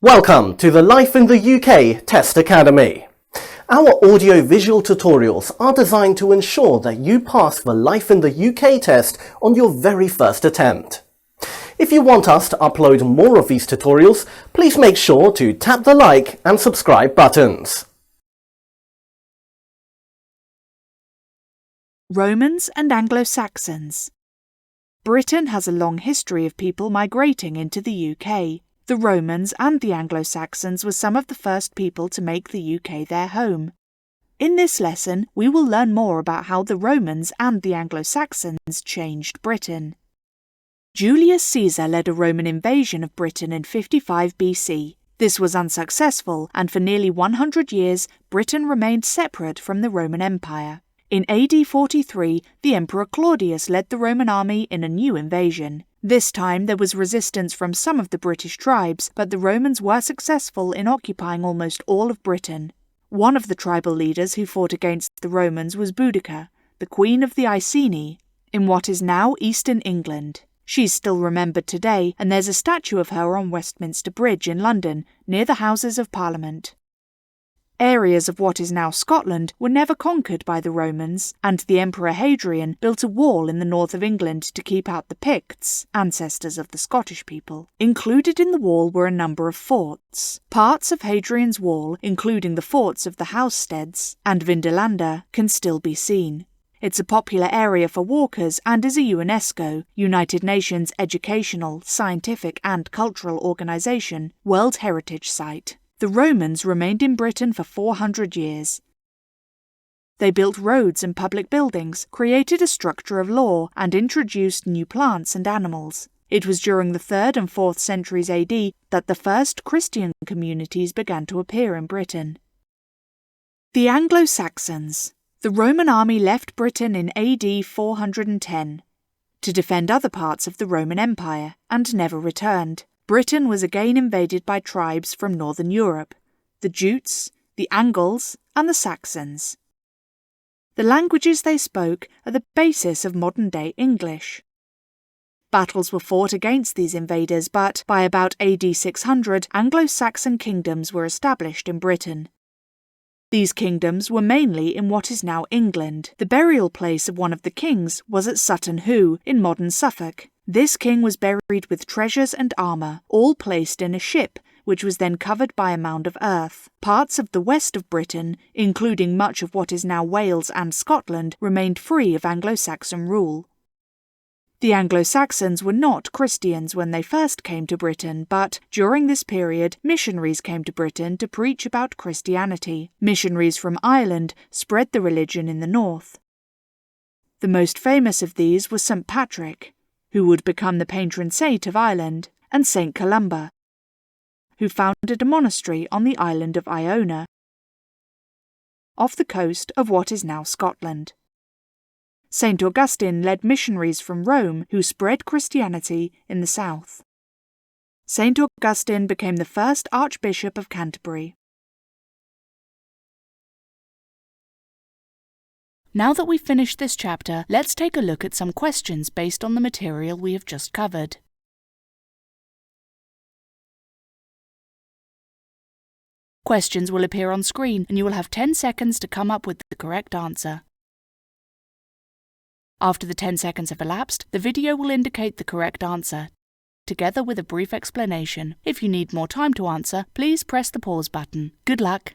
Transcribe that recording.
Welcome to the Life in the UK Test Academy. Our audio-visual tutorials are designed to ensure that you pass the Life in the UK test on your very first attempt. If you want us to upload more of these tutorials, please make sure to tap the like and subscribe buttons. Romans and Anglo Saxons. Britain has a long history of people migrating into the UK. The Romans and the Anglo Saxons were some of the first people to make the UK their home. In this lesson, we will learn more about how the Romans and the Anglo Saxons changed Britain. Julius Caesar led a Roman invasion of Britain in 55 BC. This was unsuccessful, and for nearly 100 years, Britain remained separate from the Roman Empire. In AD 43, the Emperor Claudius led the Roman army in a new invasion. This time there was resistance from some of the British tribes, but the Romans were successful in occupying almost all of Britain. One of the tribal leaders who fought against the Romans was Boudicca, the Queen of the Iceni, in what is now eastern England. She's still remembered today, and there's a statue of her on Westminster Bridge in London, near the Houses of Parliament. Areas of what is now Scotland were never conquered by the Romans, and the Emperor Hadrian built a wall in the north of England to keep out the Picts, ancestors of the Scottish people. Included in the wall were a number of forts. Parts of Hadrian's wall, including the forts of the Housesteads and Vindolanda, can still be seen. It's a popular area for walkers and is a UNESCO, United Nations Educational, Scientific and Cultural Organization, World Heritage Site. The Romans remained in Britain for 400 years. They built roads and public buildings, created a structure of law, and introduced new plants and animals. It was during the 3rd and 4th centuries AD that the first Christian communities began to appear in Britain. The Anglo Saxons. The Roman army left Britain in AD 410 to defend other parts of the Roman Empire, and never returned. Britain was again invaded by tribes from northern Europe, the Jutes, the Angles, and the Saxons. The languages they spoke are the basis of modern-day English. Battles were fought against these invaders, but by about AD 600, Anglo-Saxon kingdoms were established in Britain. These kingdoms were mainly in what is now England. The burial place of one of the kings was at Sutton Hoo, in modern Suffolk. This king was buried with treasures and armour, all placed in a ship, which was then covered by a mound of earth. Parts of the west of Britain, including much of what is now Wales and Scotland, remained free of Anglo-Saxon rule. The Anglo-Saxons were not Christians when they first came to Britain, but during this period, missionaries came to Britain to preach about Christianity. Missionaries from Ireland spread the religion in the north. The most famous of these was St. Patrick, who would become the patron saint of Ireland, and St. Columba, who founded a monastery on the island of Iona, off the coast of what is now Scotland. St. Augustine led missionaries from Rome who spread Christianity in the south. St. Augustine became the first Archbishop of Canterbury. Now that we've finished this chapter, let's take a look at some questions based on the material we have just covered. Questions will appear on screen, and you will have 10 seconds to come up with the correct answer. After the 10 seconds have elapsed, the video will indicate the correct answer, together with a brief explanation. If you need more time to answer, please press the pause button. Good luck!